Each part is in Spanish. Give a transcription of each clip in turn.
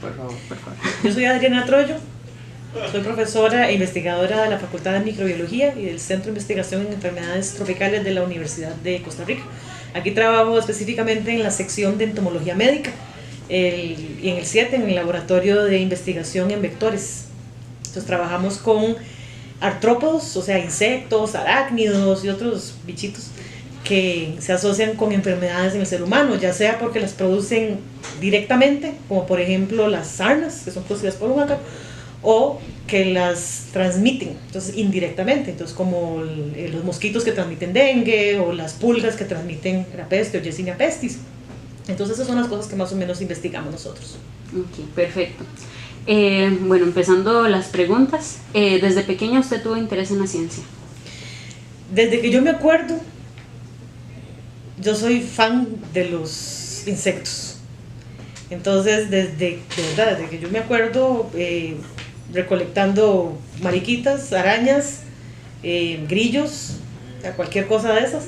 Por favor. por favor. Yo soy Adriana Troyo, soy profesora e investigadora de la Facultad de Microbiología y del Centro de Investigación en Enfermedades Tropicales de la Universidad de Costa Rica. Aquí trabajo específicamente en la sección de entomología médica y en el 7, en el laboratorio de investigación en vectores. Entonces trabajamos con artrópodos, o sea, insectos, arácnidos y otros bichitos que se asocian con enfermedades en el ser humano, ya sea porque las producen directamente, como por ejemplo las sarnas, que son producidas por un ácaro, o que las transmiten, entonces indirectamente, entonces como los mosquitos que transmiten dengue o las pulgas que transmiten la peste o Yersinia pestis. Entonces esas son las cosas que más o menos investigamos nosotros. Ok, perfecto. Bueno, empezando las preguntas, ¿desde pequeña usted tuvo interés en la ciencia? Desde que yo me acuerdo, yo soy fan de los insectos. Entonces, desde que yo me acuerdo, recolectando mariquitas, arañas, grillos, cualquier cosa de esas.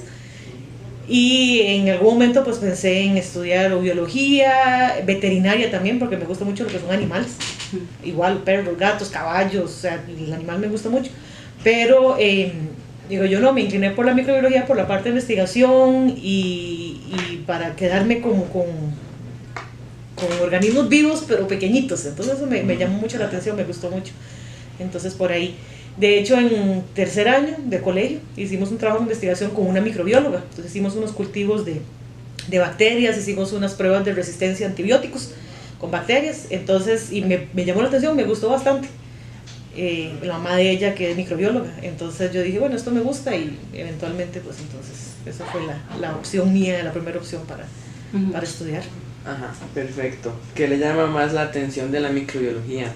Y en algún momento pues pensé en estudiar biología, veterinaria también, porque me gusta mucho lo que son animales. Igual perros, gatos, caballos, o sea, el animal me gusta mucho. Pero digo, yo no, me incliné por la microbiología, por la parte de investigación y para quedarme con organismos vivos pero pequeñitos. Entonces eso me llamó mucho la atención, me gustó mucho. Entonces por ahí. De hecho, en tercer año de colegio hicimos un trabajo de investigación con una microbióloga. Entonces hicimos unos cultivos de bacterias, hicimos unas pruebas de resistencia a antibióticos con bacterias. Entonces, y me llamó la atención, me gustó bastante. La mamá de ella, que es microbióloga. Entonces yo dije, bueno, esto me gusta y eventualmente, pues entonces, esa fue la opción mía, la primera opción para estudiar. Ajá, perfecto. ¿Qué le llama más la atención de la microbiología?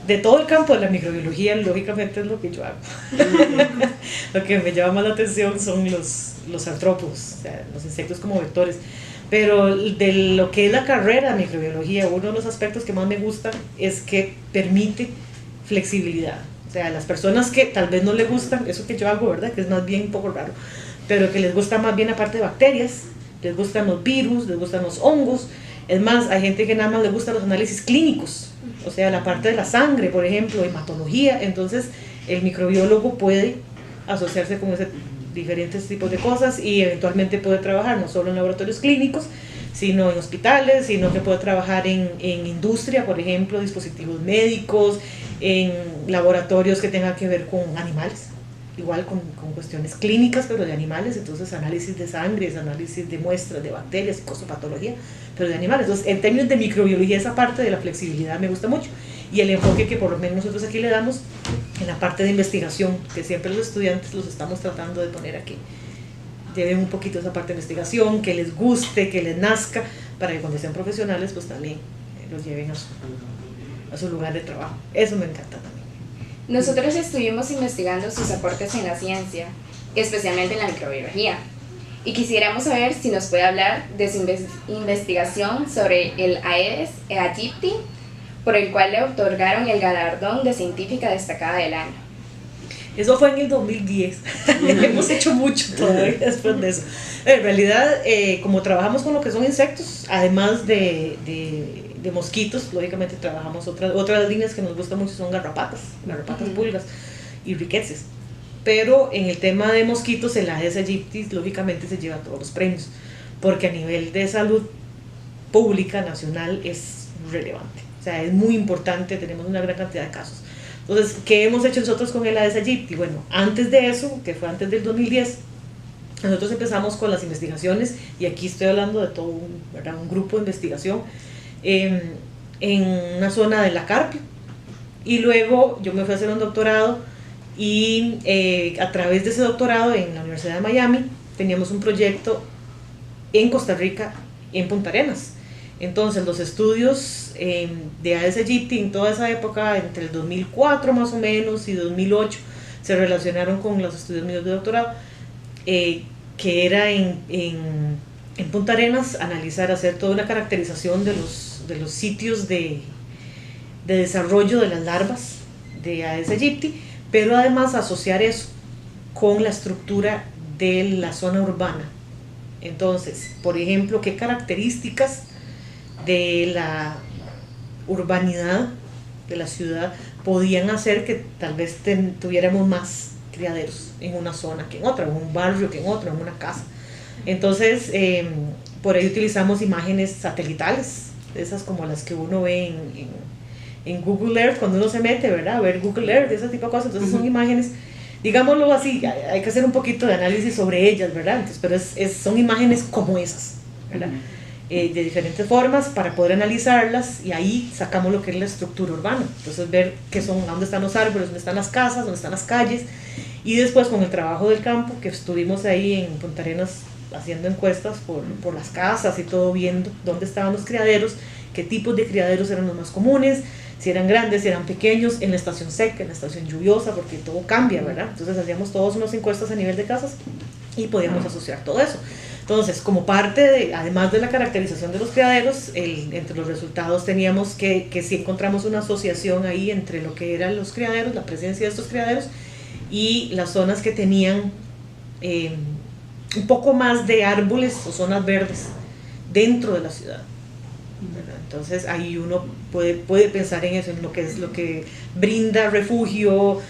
De todo el campo de la microbiología, lógicamente es lo que yo hago. Lo que me llama más la atención son los artrópodos, o sea, los insectos como vectores. Pero de lo que es la carrera de microbiología, uno de los aspectos que más me gusta es que permite flexibilidad. O sea, las personas que tal vez no les gustan eso que yo hago, ¿verdad? Que es más bien un poco raro, pero que les gusta más bien la parte de bacterias, les gustan los virus, les gustan los hongos. Es más, hay gente que nada más le gustan los análisis clínicos, o sea, la parte de la sangre, por ejemplo, hematología. Entonces, el microbiólogo puede asociarse con diferentes tipos de cosas y eventualmente puede trabajar no solo en laboratorios clínicos, sino en hospitales, sino que puede trabajar en industria, por ejemplo, dispositivos médicos, en laboratorios que tengan que ver con animales, igual con cuestiones clínicas, pero de animales. Entonces análisis de sangre, análisis de muestras de bacterias, psicopatología, pero de animales. Entonces, en términos de microbiología, esa parte de la flexibilidad me gusta mucho, y el enfoque que por lo menos nosotros aquí le damos en la parte de investigación, que siempre los estudiantes los estamos tratando de poner aquí, lleven un poquito esa parte de investigación, que les guste, que les nazca, para que cuando sean profesionales pues también los lleven a su lugar de trabajo. Eso me encanta también. Nosotros estuvimos investigando sus aportes en la ciencia, especialmente en la microbiología, y quisiéramos saber si nos puede hablar de su investigación sobre el Aedes aegypti, por el cual le otorgaron el galardón de científica destacada del año. Eso fue en el 2010. Hemos hecho mucho todavía después de eso. En realidad, como trabajamos con lo que son insectos, además de mosquitos, lógicamente trabajamos otras líneas que nos gustan mucho, son garrapatas, pulgas y riqueces. Pero en el tema de mosquitos, el Aedes aegypti lógicamente se lleva todos los premios, porque a nivel de salud pública nacional es relevante. O sea, es muy importante, tenemos una gran cantidad de casos. Entonces, ¿qué hemos hecho nosotros con el Aedes aegypti? Bueno, antes de eso, que fue antes del 2010, nosotros empezamos con las investigaciones, y aquí estoy hablando de todo un grupo de investigación en una zona de la Carpio, y luego yo me fui a hacer un doctorado, y a través de ese doctorado en la Universidad de Miami teníamos un proyecto en Costa Rica, en Punta Arenas. Entonces los estudios de Aedes aegypti en toda esa época, entre el 2004 más o menos y 2008, se relacionaron con los estudios míos de doctorado, que era en Punta Arenas, hacer toda una caracterización de los sitios de desarrollo de las larvas de Aedes aegypti, pero además asociar eso con la estructura de la zona urbana. Entonces, por ejemplo, qué características de urbanidad de la ciudad podían hacer que tal vez tuviéramos más criaderos en una zona que en otra, en un barrio que en otro, en una casa. Entonces, por ahí utilizamos imágenes satelitales, esas como las que uno ve en Google Earth, cuando uno se mete, ¿verdad? A ver Google Earth, ese tipo de cosas. Entonces son imágenes, digámoslo así, hay que hacer un poquito de análisis sobre ellas, ¿verdad? Entonces, pero son imágenes como esas, ¿verdad? De diferentes formas para poder analizarlas, y ahí sacamos lo que es la estructura urbana. Entonces ver qué son, dónde están los árboles, dónde están las casas, dónde están las calles, y después con el trabajo del campo, que estuvimos ahí en Punta Arenas haciendo encuestas por las casas y todo, viendo dónde estaban los criaderos, qué tipos de criaderos eran los más comunes, si eran grandes, si eran pequeños, en la estación seca, en la estación lluviosa, porque todo cambia, ¿verdad? Entonces hacíamos todas unas encuestas a nivel de casas y podíamos asociar todo eso. Entonces, como parte de, además de la caracterización de los criaderos, entre los resultados teníamos que sí encontramos una asociación ahí entre lo que eran los criaderos, la presencia de estos criaderos, y las zonas que tenían un poco más de árboles o zonas verdes dentro de la ciudad, ¿verdad? Entonces ahí uno puede pensar en eso, en lo que brinda refugio,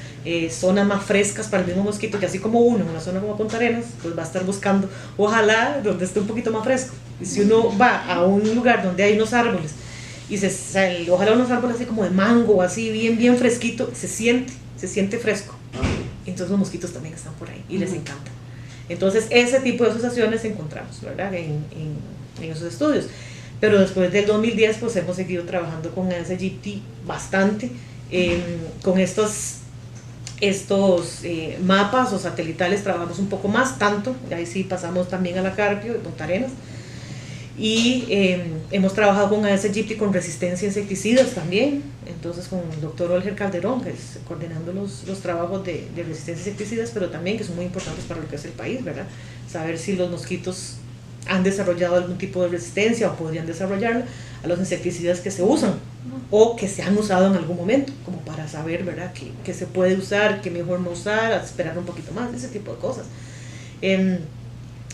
zonas más frescas para el mismo mosquito, que así como uno en una zona como Punta Arenas, pues va a estar buscando, ojalá, donde esté un poquito más fresco. Y si uno va a un lugar donde hay unos árboles, y ojalá unos árboles así como de mango, así bien fresquito, se siente fresco. Entonces los mosquitos también están por ahí y les encanta. Entonces ese tipo de asociaciones encontramos, ¿verdad? En esos estudios. Pero después del 2010 pues hemos seguido trabajando con Aedes aegypti bastante, con estos mapas o satelitales trabajamos un poco más, tanto, ahí sí pasamos también a la Carpio de Punta Arenas, y hemos trabajado con Aedes aegypti con resistencia a insecticidas también, entonces con el doctor Olger Calderón, que es coordinando los trabajos de resistencia a insecticidas, pero también que son muy importantes para lo que es el país, ¿verdad? Saber si los mosquitos han desarrollado algún tipo de resistencia o podrían desarrollarla a los insecticidas que se usan o que se han usado en algún momento, como para saber, ¿verdad?, que se puede usar, que mejor no usar, esperar un poquito más, ese tipo de cosas.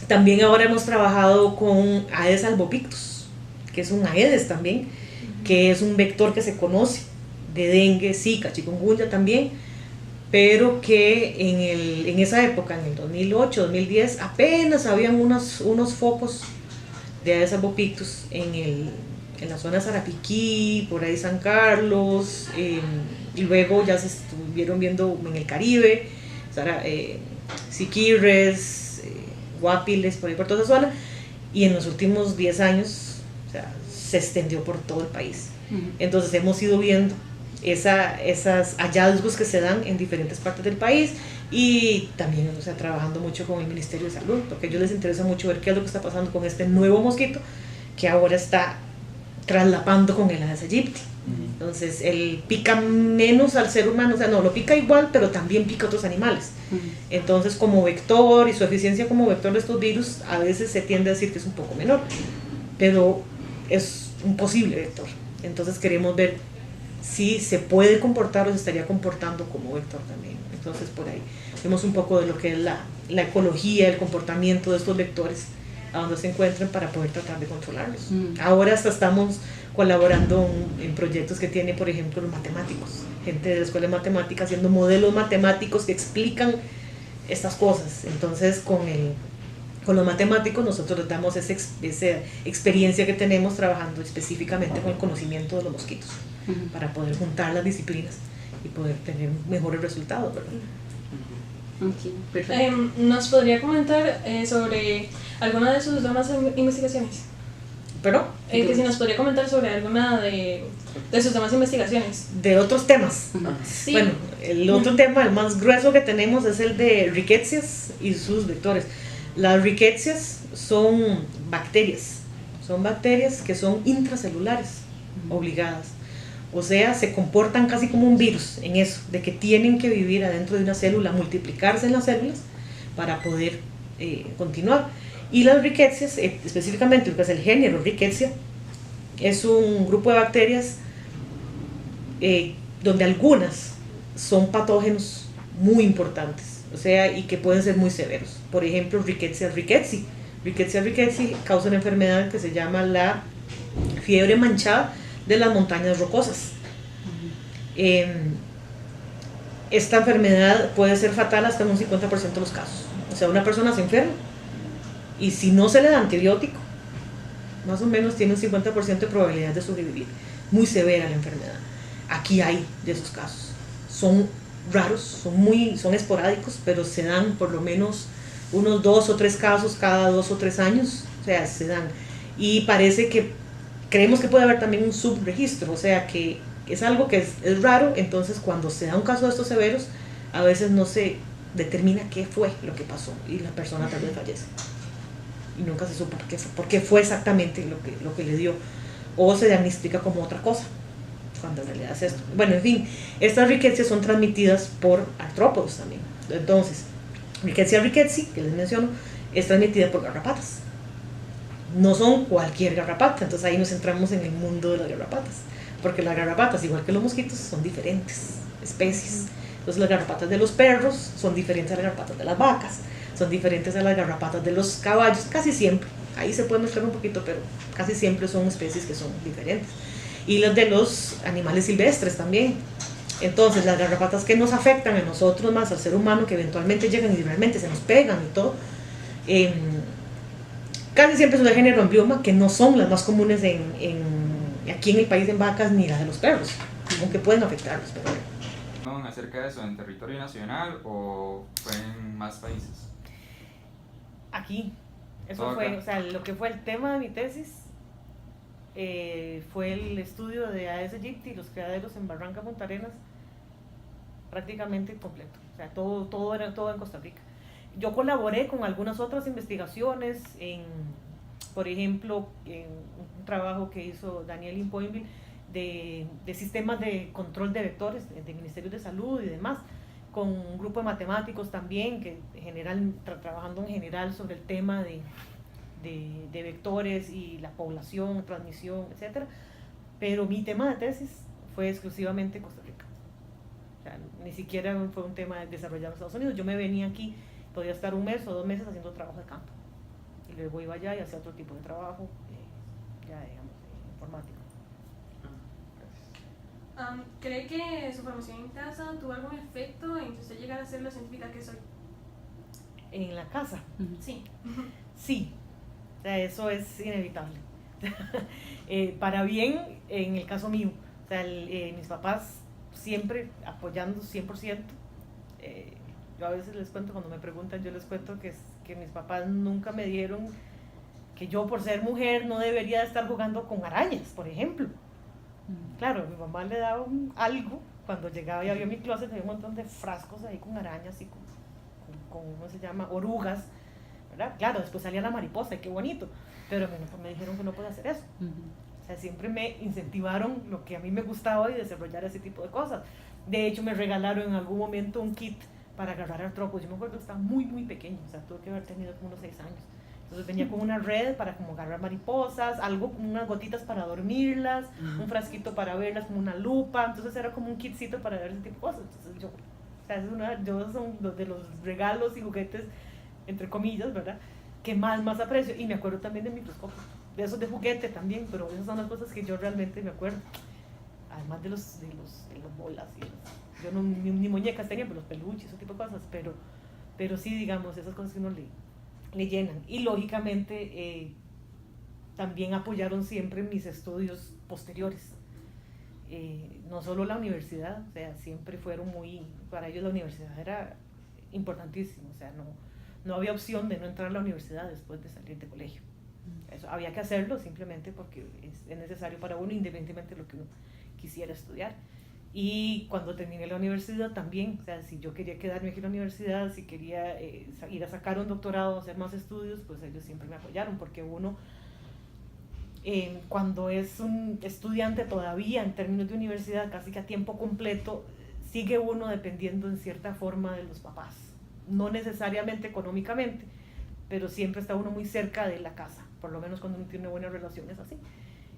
También ahora hemos trabajado con Aedes albopictus, que es un Aedes también, que es un vector que se conoce de dengue, zika, chikungunya también, pero que en esa época, en el 2008, 2010, apenas habían unos focos de Aedes albopictus en la zona de Sarapiquí, por ahí San Carlos, y luego ya se estuvieron viendo en el Caribe, Siquirres, Guapiles, por ahí por toda esa zona, y en los últimos 10 años, o sea, se extendió por todo el país. Entonces hemos ido viendo esos hallazgos que se dan en diferentes partes del país, y también, o sea, trabajando mucho con el Ministerio de Salud, porque a ellos les interesa mucho ver qué es lo que está pasando con este nuevo mosquito que ahora está traslapando con el Aedes aegypti. Entonces él pica menos al ser humano, o sea, no, lo pica igual, pero también pica a otros animales. Entonces, como vector y su eficiencia como vector de estos virus, a veces se tiende a decir que es un poco menor, pero es un posible vector. Entonces queremos ver si se puede comportar o se estaría comportando como vector también. Entonces por ahí vemos un poco de lo que es la ecología, el comportamiento de estos vectores, a donde se encuentran, para poder tratar de controlarlos. Ahora hasta estamos colaborando en proyectos que tiene, por ejemplo, los matemáticos, gente de la escuela de matemáticas haciendo modelos matemáticos que explican estas cosas. Entonces con los matemáticos nosotros les damos esa experiencia que tenemos trabajando específicamente con el conocimiento de los mosquitos, para poder juntar las disciplinas y poder tener mejores resultados, ¿verdad? Okay, perfecto. ¿Nos podría comentar sobre alguna de sus demás investigaciones? ¿Pero? Que si nos podría comentar sobre alguna de sus demás investigaciones. De otros temas. Sí. Bueno, el otro tema, el más grueso que tenemos, es el de ricketsias y sus vectores. Las ricketsias son bacterias que son intracelulares, obligadas. O sea, se comportan casi como un virus en eso, de que tienen que vivir adentro de una célula, multiplicarse en las células para poder continuar. Y las ricketsias, específicamente lo que es el género Rickettsia, es un grupo de bacterias donde algunas son patógenos muy importantes, o sea, y que pueden ser muy severos. Por ejemplo, Rickettsia rickettsii causa una enfermedad que se llama la fiebre manchada, de las montañas rocosas. Esta enfermedad puede ser fatal hasta en un 50% de los casos. O sea, una persona se enferma y si no se le da antibiótico, más o menos tiene un 50% de probabilidad de sobrevivir. Muy severa la enfermedad. Aquí hay de esos casos. Son raros, son esporádicos, pero se dan por lo menos unos 2 o 3 casos cada 2 o 3 años. O sea, se dan. Y parece que creemos que puede haber también un subregistro, o sea, que es algo que es raro. Entonces cuando se da un caso de estos severos, a veces no se determina qué fue lo que pasó y la persona tal vez fallece. Y nunca se supo por qué fue exactamente lo que le dio. O se diagnostica como otra cosa, cuando en realidad es esto. Bueno, en fin, estas rickettsias son transmitidas por artrópodos también. Entonces, Rickettsia rickettsii, que les menciono, es transmitida por garrapatas. No son cualquier garrapata, entonces ahí nos centramos en el mundo de las garrapatas. Porque las garrapatas, igual que los mosquitos, son diferentes especies. Entonces las garrapatas de los perros son diferentes a las garrapatas de las vacas, son diferentes a las garrapatas de los caballos, casi siempre. Ahí se puede mezclar un poquito, pero casi siempre son especies que son diferentes. Y las de los animales silvestres también. Entonces las garrapatas que nos afectan a nosotros más, al ser humano, que eventualmente llegan y realmente se nos pegan y todo, casi siempre son de género Amblioma, que no son las más comunes aquí en el país en vacas, ni las de los perros, aunque pueden afectarlos. Pero... ¿Acerca de eso en territorio nacional o fue en más países? Aquí. Eso fue, o sea, lo que fue el tema de mi tesis fue el estudio de Aedes aegypti, los criaderos en Barranca Punta Arenas, prácticamente completo. O sea, todo era todo en Costa Rica. Yo colaboré con algunas otras investigaciones, por ejemplo, en un trabajo que hizo Daniel Impoinville de sistemas de control de vectores de Ministerio de Salud y demás, con un grupo de matemáticos también, que trabajando en general sobre el tema de vectores y la población, transmisión, etc. Pero mi tema de tesis fue exclusivamente Costa Rica. O sea, ni siquiera fue un tema desarrollado en Estados Unidos. Yo me venía aquí, podía estar 1 mes o 2 meses haciendo trabajo de campo. Y luego iba allá y hacía otro tipo de trabajo, ya digamos, informático. ¿Cree que su formación en casa tuvo algún efecto en que usted llegara a ser la científica que soy? ¿En la casa? Sí. Sí, o sea, eso es inevitable. Para bien, en el caso mío, o sea, mis papás siempre apoyando 100%. Yo a veces les cuento, cuando me preguntan, yo les cuento que mis papás nunca me dieron que yo, por ser mujer, no debería estar jugando con arañas, por ejemplo. Claro, mi mamá le daba algo cuando llegaba y había mi closet, había un montón de frascos ahí con arañas y con ¿cómo se llama? Orugas, ¿verdad? Claro, después salía la mariposa y qué bonito, pero me dijeron que no podía hacer eso. O sea, siempre me incentivaron lo que a mí me gustaba y desarrollar ese tipo de cosas. De hecho, me regalaron en algún momento un kit para agarrar artrópodos. Yo me acuerdo que estaba muy, muy pequeño, o sea, tuve que haber tenido como unos 6 años. Entonces venía con una red para como agarrar mariposas, algo como unas gotitas para dormirlas, un frasquito para verlas, como una lupa. Entonces era como un kitcito para ver ese tipo de cosas. Entonces yo son de los regalos y juguetes, entre comillas, ¿verdad?, que más aprecio. Y me acuerdo también de microscopios, de esos de juguete también, pero esas son las cosas que yo realmente me acuerdo. Además de las bolas. Yo ni muñecas tenía, pero los peluches, ese tipo de cosas. Pero sí, digamos, esas cosas que uno le llenan. Y lógicamente también apoyaron siempre mis estudios posteriores. No solo la universidad, o sea, siempre fueron para ellos la universidad era importantísimo, o sea, no había opción de no entrar a la universidad después de salir de colegio. Eso, había que hacerlo simplemente porque es necesario para uno, independientemente de lo que uno quisiera estudiar. Y cuando terminé la universidad también, o sea, si yo quería quedarme aquí en la universidad, si quería ir a sacar un doctorado, hacer más estudios, pues ellos siempre me apoyaron, porque uno, cuando es un estudiante todavía en términos de universidad, casi que a tiempo completo, sigue uno dependiendo en cierta forma de los papás. No necesariamente económicamente, pero siempre está uno muy cerca de la casa, por lo menos cuando uno tiene buenas relaciones así.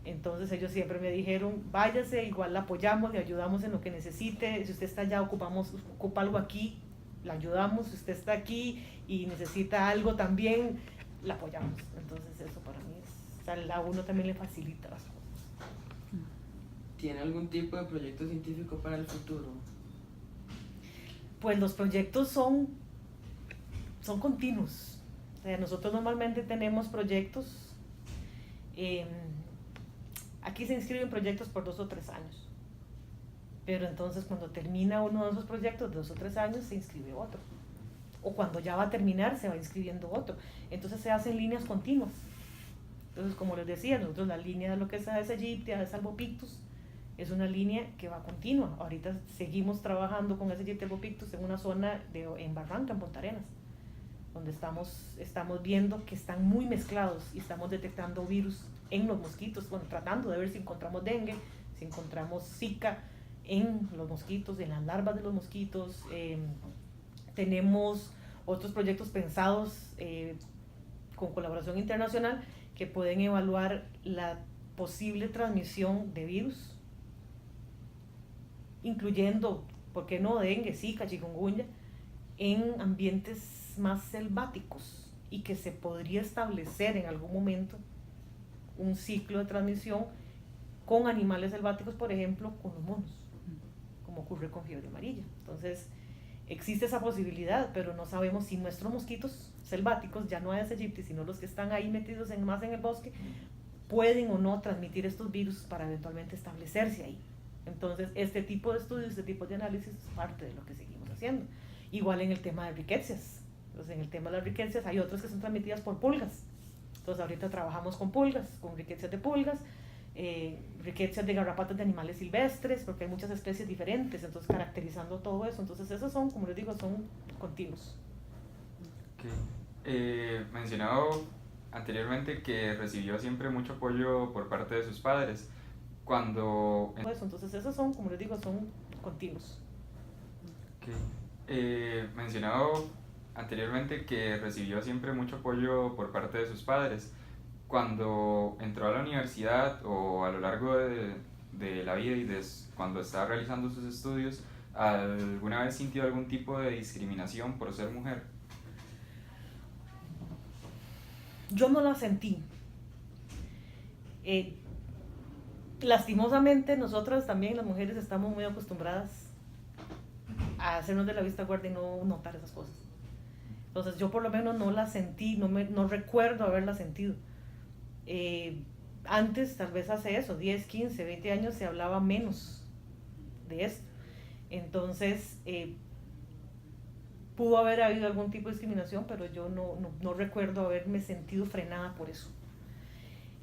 Entonces ellos siempre me dijeron, váyase, igual la apoyamos, le ayudamos en lo que necesite, si usted está allá, ocupa algo aquí, la ayudamos, si usted está aquí y necesita algo también, la apoyamos. Entonces eso para mí a uno también le facilita las cosas. ¿Tiene algún tipo de proyecto científico para el futuro? Pues los proyectos son continuos. O sea, nosotros normalmente tenemos proyectos, aquí se inscriben proyectos por 2 o 3 años, pero entonces cuando termina uno de esos proyectos de 2 o 3 años se inscribe otro, o cuando ya va a terminar se va inscribiendo otro, entonces se hacen líneas continuas. Entonces, como les decía, nosotros la línea de lo que es Aedes aegypti, Aedes albopictus, es una línea que va continua. Ahorita seguimos trabajando con Aedes aegypti albopictus en una zona en Barranca, en Punta Arenas, donde estamos viendo que están muy mezclados y estamos detectando virus en los mosquitos, bueno, tratando de ver si encontramos dengue, si encontramos Zika en los mosquitos, en las larvas de los mosquitos. Tenemos otros proyectos pensados con colaboración internacional que pueden evaluar la posible transmisión de virus, incluyendo, ¿por qué no?, dengue, Zika, chikungunya, en ambientes más selváticos, y que se podría establecer en algún momento un ciclo de transmisión con animales selváticos, por ejemplo, con los monos, como ocurre con fiebre amarilla. Entonces, existe esa posibilidad, pero no sabemos si nuestros mosquitos selváticos, ya no Aedes aegypti, sino los que están ahí metidos más en el bosque, pueden o no transmitir estos virus para eventualmente establecerse ahí. Entonces, este tipo de estudios, este tipo de análisis es parte de lo que seguimos haciendo. Igual en el tema de riquecias. Entonces, en el tema de las riquecias hay otras que son transmitidas por pulgas. Entonces, ahorita trabajamos con pulgas, con riquecias de pulgas, riquecias de garrapatas de animales silvestres, porque hay muchas especies diferentes, entonces caracterizando todo eso. Entonces, esos son, como les digo, son continuos. Okay. Mencionado anteriormente que recibió siempre mucho apoyo por parte de sus padres. Entonces esos son, como les digo, son continuos. Okay. Mencionado anteriormente que recibió siempre mucho apoyo por parte de sus padres. Cuando entró a la universidad o a lo largo de la vida y cuando estaba realizando sus estudios, ¿alguna vez sintió algún tipo de discriminación por ser mujer? Yo no la sentí. Lastimosamente, nosotras también, las mujeres, estamos muy acostumbradas a hacernos de la vista gorda y no notar esas cosas. Entonces, yo por lo menos no la sentí, no recuerdo haberla sentido. Antes, tal vez hace eso, 10, 15, 20 años, se hablaba menos de esto. Entonces, pudo haber habido algún tipo de discriminación, pero yo no recuerdo haberme sentido frenada por eso.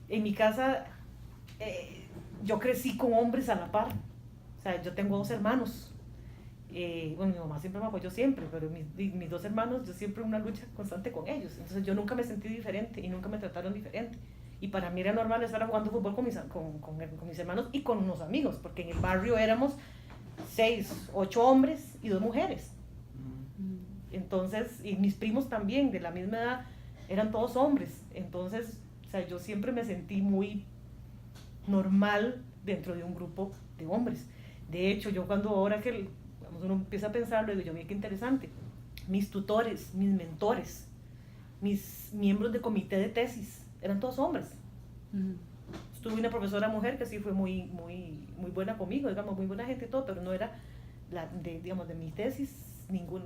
En mi casa, yo crecí con hombres a la par. O sea, yo tengo 2 hermanos. Bueno, mi mamá siempre me apoyó siempre, pero mis 2 hermanos, yo siempre una lucha constante con ellos. Entonces yo nunca me sentí diferente y nunca me trataron diferente. Y para mí era normal estar jugando fútbol con mis hermanos y con unos amigos, porque en el barrio éramos 6, 8 hombres y 2 mujeres. Entonces, y mis primos también, de la misma edad, eran todos hombres. Entonces, o sea, yo siempre me sentí muy normal dentro de un grupo de hombres. De hecho, yo ahora que uno empieza a pensarlo, digo yo, mira qué interesante, mis tutores, mis mentores, mis miembros de comité de tesis, eran todos hombres. Tuve una profesora mujer que sí fue muy buena conmigo, digamos, muy buena gente y todo, pero no era de mi tesis, ninguna.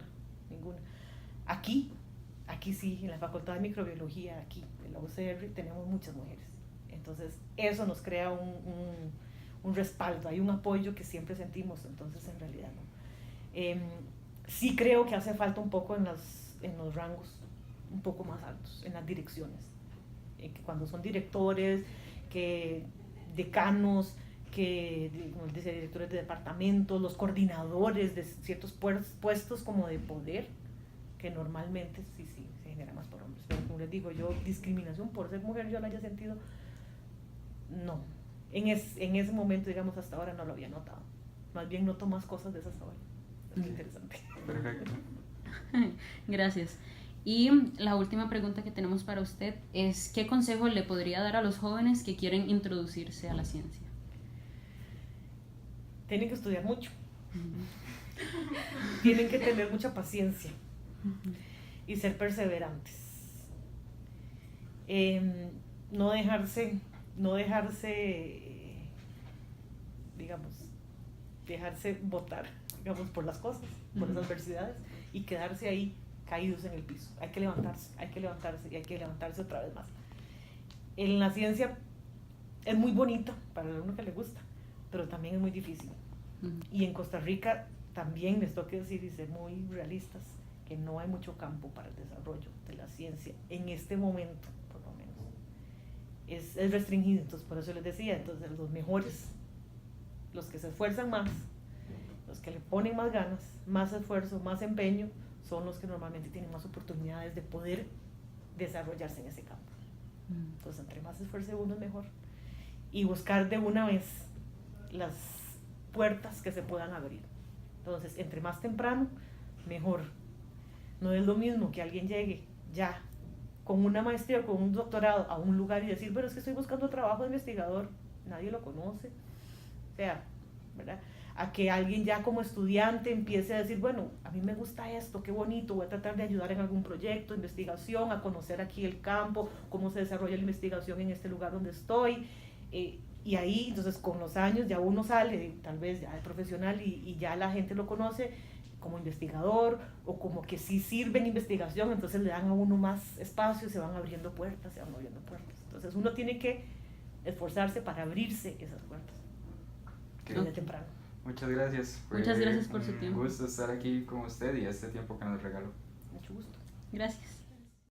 Aquí sí, en la Facultad de Microbiología, aquí, en la UCR, tenemos muchas mujeres. Entonces, eso nos crea un respaldo, hay un apoyo que siempre sentimos, entonces en realidad no. Sí creo que hace falta un poco en los rangos un poco más altos, en las direcciones. Que cuando son directores, que decanos, como dice, directores de departamentos, los coordinadores de ciertos puestos como de poder, que normalmente sí se genera más por hombres. Pero como les digo, yo discriminación por ser mujer yo la haya sentido, no. En ese momento, digamos, hasta ahora no lo había notado. Más bien noto más cosas de esas ahora. Es interesante. Perfecto. Gracias. Y la última pregunta que tenemos para usted es, ¿qué consejo le podría dar a los jóvenes que quieren introducirse a la ciencia? Tienen que estudiar mucho. Tienen que tener mucha paciencia y ser perseverantes. No dejarse digamos, dejarse botar, digamos, por las cosas, por las adversidades, y quedarse ahí caídos en el piso. Hay que levantarse y hay que levantarse otra vez más. En la ciencia es muy bonito para uno que le gusta, pero también es muy difícil. Y en Costa Rica también les tengo que decir y ser muy realistas, que no hay mucho campo para el desarrollo de la ciencia en este momento, por lo menos. Es restringido, entonces por eso les decía, entonces los mejores, los que se esfuerzan más, los que le ponen más ganas, más esfuerzo, más empeño, son los que normalmente tienen más oportunidades de poder desarrollarse en ese campo. Entonces, entre más esfuerzo uno es mejor. Y buscar de una vez las puertas que se puedan abrir. Entonces, entre más temprano, mejor. No es lo mismo que alguien llegue ya con una maestría o con un doctorado a un lugar y decir, pero es que estoy buscando trabajo de investigador, nadie lo conoce. O sea, ¿verdad? A que alguien ya como estudiante empiece a decir, bueno, a mí me gusta esto, qué bonito, voy a tratar de ayudar en algún proyecto de investigación, a conocer aquí el campo, cómo se desarrolla la investigación en este lugar donde estoy. Y ahí, entonces, con los años ya uno sale, tal vez ya de profesional, y ya la gente lo conoce como investigador, o como que sí sirve en investigación, entonces le dan a uno más espacio, se van abriendo puertas. Entonces uno tiene que esforzarse para abrirse esas puertas desde temprano. Muchas gracias. Muchas gracias por su tiempo. Un gusto estar aquí con usted y este tiempo que nos regaló. Mucho gusto. Gracias.